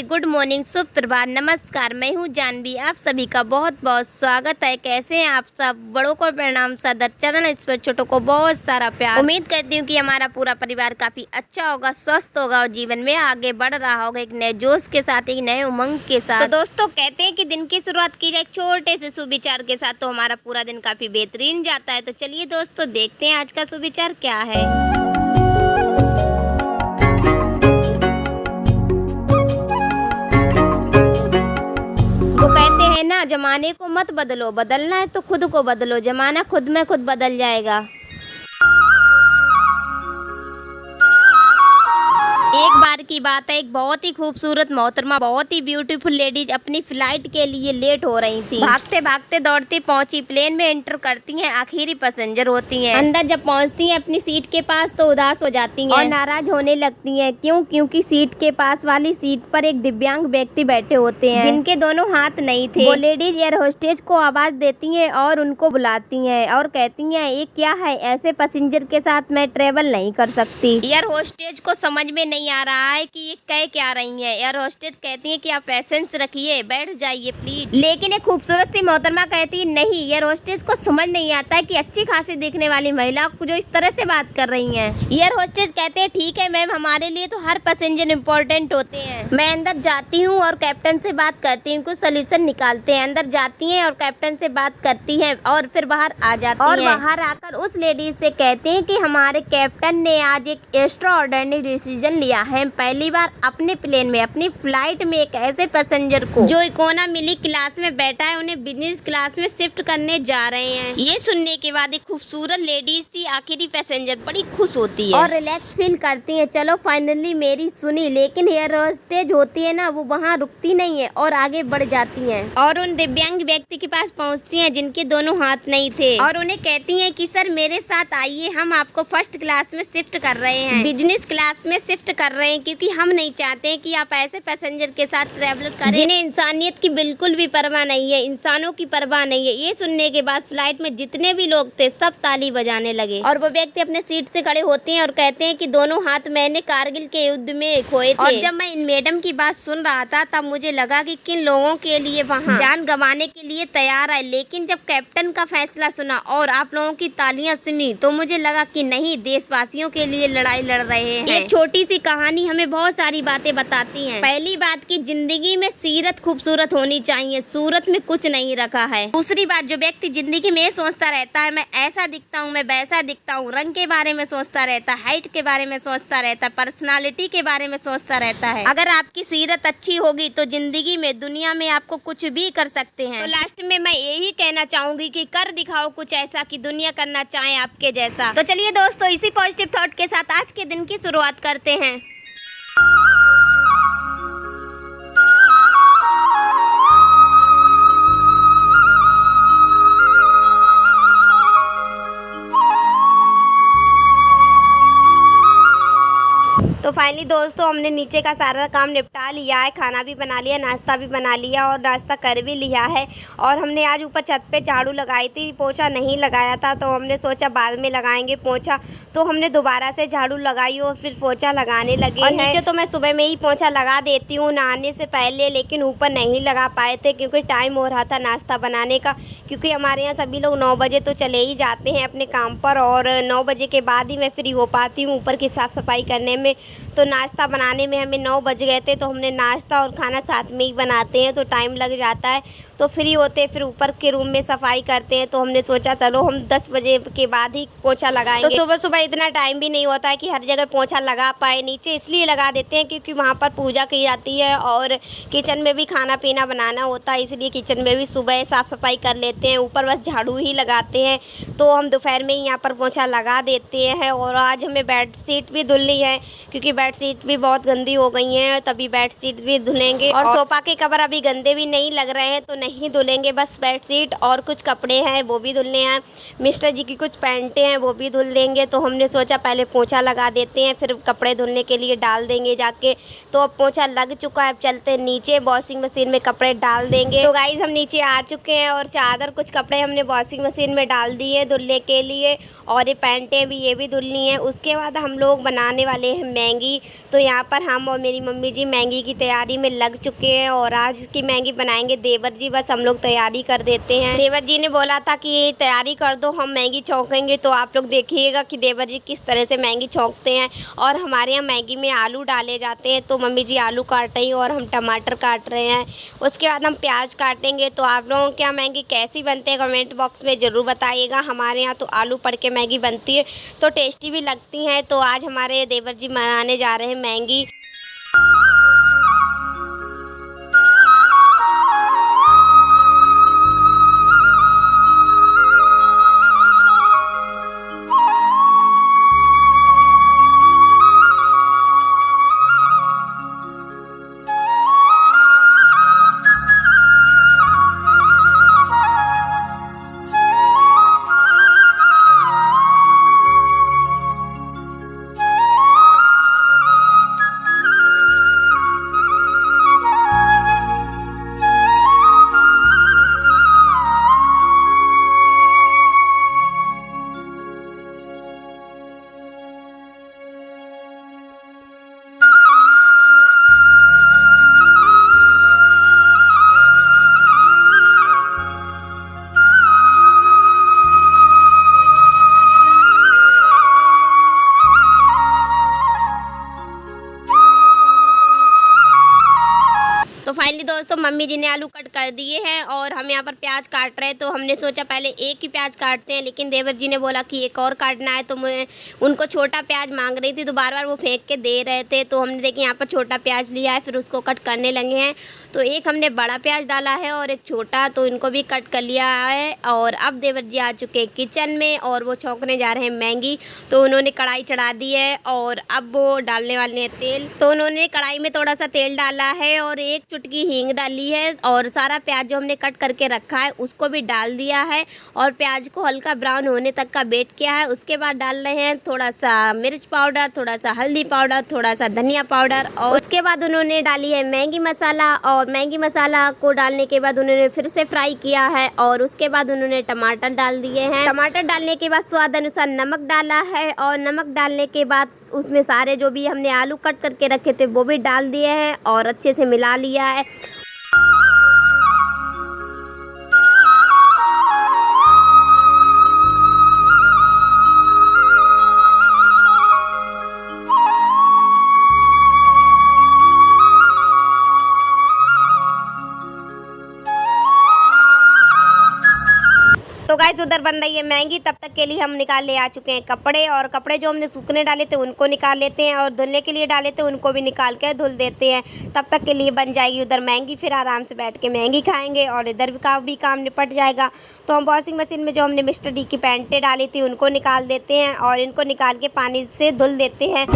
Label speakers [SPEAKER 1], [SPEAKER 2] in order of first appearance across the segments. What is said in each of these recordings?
[SPEAKER 1] Good morning, शुभ प्रभात, नमस्कार। मैं हूं जानवी। आप सभी का बहुत बहुत स्वागत है। कैसे हैं आप सब? बड़ों को प्रणाम, सदर चरण इस पर छोटों को बहुत सारा प्यार। उम्मीद करती हूं कि हमारा पूरा परिवार काफी अच्छा होगा, स्वस्थ होगा और जीवन में आगे बढ़ रहा होगा एक नए जोश के साथ, एक नए उमंग के साथ। तो दोस्तों, कहते हैं कि दिन की शुरुआत की जाए एक छोटे से सुविचार के साथ, तो हमारा पूरा दिन काफी बेहतरीन जाता है। तो चलिए दोस्तों, देखते हैं आज का सुविचार क्या है। ना, जमाने को मत बदलो, बदलना है तो खुद को बदलो, जमाना खुद में खुद बदल जाएगा। एक बार की बात है, एक बहुत ही खूबसूरत मोहतरमा, बहुत ही ब्यूटीफुल लेडीज अपनी फ्लाइट के लिए लेट हो रही थी। भागते भागते दौड़ती पहुंची, प्लेन में एंटर करती हैं, आखिरी पैसेंजर होती हैं। अंदर जब पहुंचती हैं अपनी सीट के पास तो उदास हो जाती हैं और नाराज होने लगती हैं। क्यों? क्योंकि सीट के पास वाली सीट पर एक दिव्यांग व्यक्ति बैठे होते हैं जिनके दोनों हाथ नहीं थे। वो लेडीज एयर होस्टेज को आवाज देती है और उनको बुलाती है और कहती है, ये क्या है, ऐसे पैसेंजर के साथ मैं ट्रेवल नहीं कर सकती। एयर होस्टेज को समझ में नहीं आ रहा है कि ये कह क्या रही है। एयर होस्टेज कहती है कि आप पेशेंस रखिए, बैठ जाइए प्लीज। लेकिन एक खूबसूरत सी मोहतरमा कहती है, नहीं। एयर होस्टेज को समझ नहीं आता है कि अच्छी खासी दिखने वाली महिला को जो इस तरह से बात कर रही है। एयर होस्टेज कहते हैं, ठीक है मैम, हमारे लिए तो हर पैसेंजर इम्पोर्टेंट होते हैं। मैं अंदर जाती हूँ और कैप्टन से बात करती हूँ, कुछ सोल्यूशन निकालते हैं। अंदर जाती है और कैप्टन से बात करती है और फिर बाहर आ जाती है और बाहर आकर उस लेडीज से कहते हैं कि हमारे कैप्टन ने आज एक एक्स्ट्रा ऑर्डिनरी डिसीजन लिया है। पहली बार अपने प्लेन में, अपनी फ्लाइट में एक ऐसे पैसेंजर को जो इकोनॉमी क्लास में बैठा है, उन्हें बिजनेस क्लास में शिफ्ट करने जा रहे हैं। ये सुनने के बाद एक खूबसूरत लेडीज थी, आखिरी पैसेंजर, बड़ी खुश होती है और रिलैक्स फील करती है। चलो फाइनली मेरी सुनी। लेकिन एयर होस्टेज होती है ना, वो वहाँ रुकती नहीं है और आगे बढ़ जाती है और उन दिव्यांग व्यक्ति के पास पहुँचती है जिनके दोनों हाथ नहीं थे और उन्हें कहती है कि सर मेरे साथ आइए, हम आपको फर्स्ट क्लास में शिफ्ट कर रहे हैं, बिजनेस क्लास में शिफ्ट कर रहे हैं, क्योंकि हम नहीं चाहते हैं कि आप ऐसे पैसेंजर के साथ ट्रैवल करें जिन्हें इंसानियत की बिल्कुल भी परवाह नहीं है, इंसानों की परवाह नहीं है। ये सुनने के बाद फ्लाइट में जितने भी लोग थे सब ताली बजाने लगे और वो व्यक्ति अपने सीट से खड़े होते हैं और कहते हैं कि दोनों हाथ मैंने कारगिल के युद्ध में खोए थे। और जब मैं इन मैडम की बात सुन रहा था तब मुझे लगा कि किन लोगों के लिए वहाँ जान गंवाने के लिए तैयार है। लेकिन जब कैप्टन का फैसला सुना और आप लोगों की तालियां सुनी तो मुझे लगा कि नहीं, देशवासियों के लिए लड़ाई लड़ रहे हैं। एक छोटी सी कहानी हमें बहुत सारी बातें बताती हैं। पहली बात की जिंदगी में सीरत खूबसूरत होनी चाहिए, सूरत में कुछ नहीं रखा है। दूसरी बात, जो व्यक्ति जिंदगी में सोचता रहता है मैं ऐसा दिखता हूँ, मैं वैसा दिखता हूँ, रंग के बारे में सोचता रहता है, हाइट के बारे में सोचता रहता है, पर्सनालिटी के बारे में सोचता रहता है, अगर आपकी सीरत अच्छी होगी तो जिंदगी में, दुनिया में आपको कुछ भी कर सकते हैं। तो लास्ट में मैं यही कहना चाहूंगी कि कर दिखाओ कुछ ऐसा कि दुनिया करना चाहे आपके जैसा। तो चलिए दोस्तों, इसी पॉजिटिव थॉट के साथ आज के दिन की शुरुआत करते हैं। तो फाइनली दोस्तों, हमने नीचे का सारा काम निपटा लिया है, खाना भी बना लिया, नाश्ता भी बना लिया और नाश्ता कर भी लिया है। और हमने आज ऊपर छत पे झाड़ू लगाई थी, पोछा नहीं लगाया था, तो हमने सोचा बाद में लगाएंगे पोछा। तो हमने दोबारा से झाड़ू लगाई और फिर पोछा लगाने लगे हैं। नीचे तो मैं सुबह में ही पोछा लगा देती हूँ नहाने से पहले, लेकिन ऊपर नहीं लगा पाए थे क्योंकि टाइम हो रहा था नाश्ता बनाने का। क्योंकि हमारे यहाँ सभी लोग 9 बजे तो चले ही जाते हैं अपने काम पर और 9 बजे के बाद ही मैं फ्री हो पाती हूँ ऊपर की साफ़ सफाई करने में। तो नाश्ता बनाने में हमें 9 बज गए थे, तो हमने नाश्ता और खाना साथ में ही बनाते हैं तो टाइम लग जाता है। तो फ्री होते फिर ऊपर के रूम में सफाई करते हैं। तो हमने सोचा चलो हम 10 बजे के बाद ही पोछा लगाएंगे। तो सुबह सुबह इतना टाइम भी नहीं होता है कि हर जगह पोछा लगा पाए। नीचे इसलिए लगा देते हैं क्योंकि वहाँ पर पूजा की जाती है और किचन में भी खाना पीना बनाना होता है, इसलिए किचन में भी सुबह साफ़ सफाई कर लेते हैं। ऊपर बस झाड़ू ही लगाते हैं। तो हम दोपहर में ही यहाँ पर पोछा लगा देते हैं। और आज हमें बेड शीट भी धुलनी है क्योंकि बेड शीट भी बहुत गंदी हो गई हैं, तभी बेड शीट भी धुलेंगे। और सोफा के कवर अभी गंदे भी नहीं लग रहे हैं तो नहीं धुलेंगे, बस बेड शीट और कुछ कपड़े हैं वो भी धुलने हैं। मिस्टर जी की कुछ पैंटें हैं वो भी धुल देंगे। तो हमने सोचा पहले पोछा लगा देते हैं, फिर कपड़े धुलने के लिए डाल देंगे जाके। तो अब पोछा लग चुका है, अब चलते नीचे वॉशिंग मशीन में कपड़े डाल देंगे। तो गाइस, हम नीचे आ चुके हैं और चादर कुछ कपड़े हमने वॉशिंग मशीन में डाल दिए धुलने के लिए और ये पैंटें भी, ये भी धुलनी है। उसके बाद हम लोग बनाने वाले हैं मैगी।
[SPEAKER 2] मैगी। तो यहाँ पर हम और मेरी मम्मी जी मैगी की तैयारी में लग चुके हैं और आज की मैगी बनाएंगे देवर जी, बस हम लोग तैयारी कर देते हैं। देवर जी ने बोला था कि ये तैयारी कर दो, हम मैगी छौंकेंगे। तो आप लोग देखिएगा कि देवर जी किस तरह से मैगी छौंकते हैं। और हमारे यहाँ मैगी में आलू डाले जाते हैं, तो मम्मी जी आलू काट रही हैं और हम टमाटर काट रहे हैं। उसके बाद हम प्याज काटेंगे। तो आप लोगों के यहाँ मैगी कैसी बनती है कमेंट बॉक्स में ज़रूर बताइएगा। हमारे यहाँ तो आलू पड़ के मैगी बनती है तो टेस्टी भी लगती है। तो आज हमारे देवर जी बनाने जा रहे हैं मैगी।
[SPEAKER 1] तो फाइनली दोस्तों मम्मी जी ने आलू कट कर दिए हैं और हम यहाँ पर प्याज काट रहे हैं। तो हमने सोचा पहले एक ही प्याज काटते हैं, लेकिन देवर जी ने बोला कि एक और काटना है। तो मैं उनको छोटा प्याज मांग रही थी, तो बार बार वो फेंक के दे रहे थे। तो हमने देखिए यहाँ पर छोटा प्याज लिया है, फिर उसको कट करने लगे हैं। तो एक हमने बड़ा प्याज डाला है और एक छोटा, तो इनको भी कट कर लिया है। और अब देवर जी आ चुके हैं किचन में और वो छौंकने जा रहे हैं मैगी। तो उन्होंने कढ़ाई चढ़ा दी है और अब वो डालने वाले हैं तेल। तो उन्होंने कढ़ाई में थोड़ा सा तेल डाला है और एक चुटकी हींग डाली है और सारा प्याज जो हमने कट करके रखा है उसको भी डाल दिया है और प्याज को हल्का ब्राउन होने तक का वेट किया है। उसके बाद डाल रहे हैं थोड़ा सा मिर्च पाउडर, थोड़ा सा हल्दी पाउडर, थोड़ा सा धनिया पाउडर और उसके बाद उन्होंने डाली है मैगी मसाला। और मैगी मसाला को डालने के बाद उन्होंने फिर से फ्राई किया है और उसके बाद उन्होंने टमाटर डाल दिए हैं। टमाटर डालने के बाद स्वाद अनुसार नमक डाला है और नमक डालने के बाद उसमें सारे जो भी हमने आलू कट करके रखे थे वो भी डाल दिए हैं और अच्छे से मिला लिया है। तो गाइस उधर बन रही है मैगी, तब तक के लिए हम निकाल ले आ चुके हैं कपड़े। और कपड़े जो हमने सूखने डाले थे उनको निकाल लेते हैं और धुलने के लिए डाले थे उनको भी निकाल के धुल देते हैं। तब तक के लिए बन जाएगी उधर मैगी, फिर आराम से बैठ के मैगी खाएंगे और इधर का भी काम निपट जाएगा। तो हम वॉशिंग मशीन में जो हमने मिस्टर डी की पैंटें डाली थी उनको निकाल देते हैं और इनको निकाल के पानी से धुल देते हैं।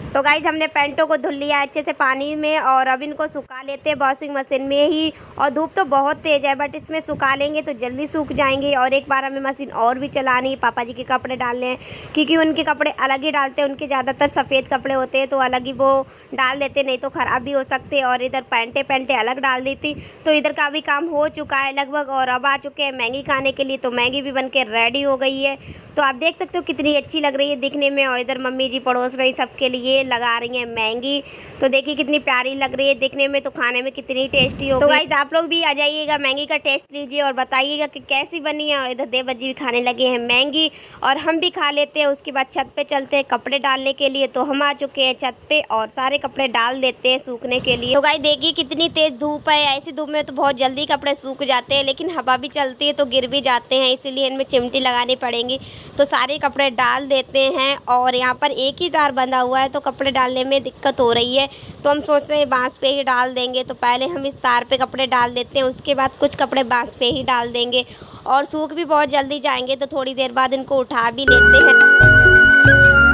[SPEAKER 1] तो गाइज हमने पैंटों को धुल लिया अच्छे से पानी में और अब इनको सुखा लेते हैं वॉशिंग मशीन में ही। और धूप तो बहुत तेज़ है बट इसमें सुखा लेंगे तो जल्दी सूख जाएंगे। और एक बार हमें मशीन और भी चलानी है, पापा जी के कपड़े डालने हैं क्योंकि उनके कपड़े अलग ही डालते हैं। उनके ज़्यादातर सफ़ेद कपड़े होते हैं तो अलग ही वो डाल देते, नहीं तो ख़राब भी हो सकते। और इधर पैंटें अलग डाल दी थी। तो इधर का भी काम हो चुका है लगभग और अब आ चुके हैं मैगी खाने के लिए। तो मैगी भी बन के रेडी हो गई है। तो आप देख सकते हो कितनी अच्छी लग रही है दिखने में। और इधर मम्मी जी पड़ोस रही सबके लिए लगा रही हैं मैगी। तो देखिए कितनी प्यारी लग रही है दिखने में, तो खाने में कितनी टेस्टी होगी। तो गाइस आप लोग भी आ जाइएगा, मैगी का टेस्ट लीजिए और बताइएगा कि कैसी बनी है। और इधर देवर जी भी खाने लगे हैं मैगी और हम भी खा लेते हैं। उसके बाद छत पे चलते हैं कपड़े डालने के लिए। तो हम आ चुके हैं छत पे और सारे कपड़े डाल देते हैं सूखने के लिए। तो गाइस देखिए कितनी तेज धूप है। ऐसी धूप में तो बहुत जल्दी कपड़े सूख जाते हैं, लेकिन हवा भी चलती है तो गिर भी जाते हैं, इसीलिए इनमें चिमटी लगानी पड़ेंगी। तो सारे कपड़े डाल देते हैं और यहाँ पर एक ही तार बंधा हुआ है तो कपड़े डालने में दिक्कत हो रही है। तो हम सोच रहे हैं बांस पे ही डाल देंगे। तो पहले हम इस तार पे कपड़े डाल देते हैं, उसके बाद कुछ कपड़े बांस पे ही डाल देंगे और सूख भी बहुत जल्दी जाएंगे। तो थोड़ी देर बाद इनको उठा भी लेते हैं।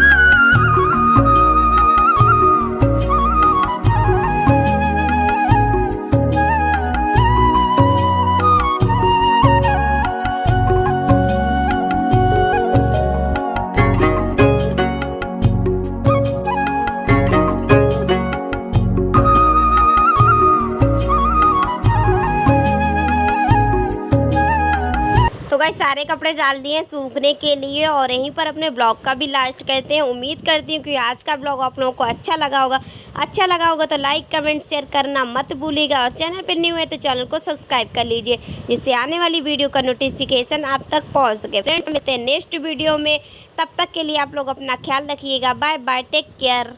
[SPEAKER 2] गाइस सारे कपड़े डाल दिए हैं सूखने के लिए और यहीं पर अपने ब्लॉग का भी लास्ट करते हैं। उम्मीद करती हूँ कि आज का ब्लॉग आप लोगों को अच्छा लगा होगा तो लाइक कमेंट शेयर करना मत भूलिएगा और चैनल पर न्यू है तो चैनल को सब्सक्राइब कर लीजिए जिससे आने वाली वीडियो का नोटिफिकेशन आप तक पहुँच सके। फ्रेंड्स मिलते हैं नेक्स्ट वीडियो में, तब तक के लिए आप लोग अपना ख्याल रखिएगा। Bye bye, take care.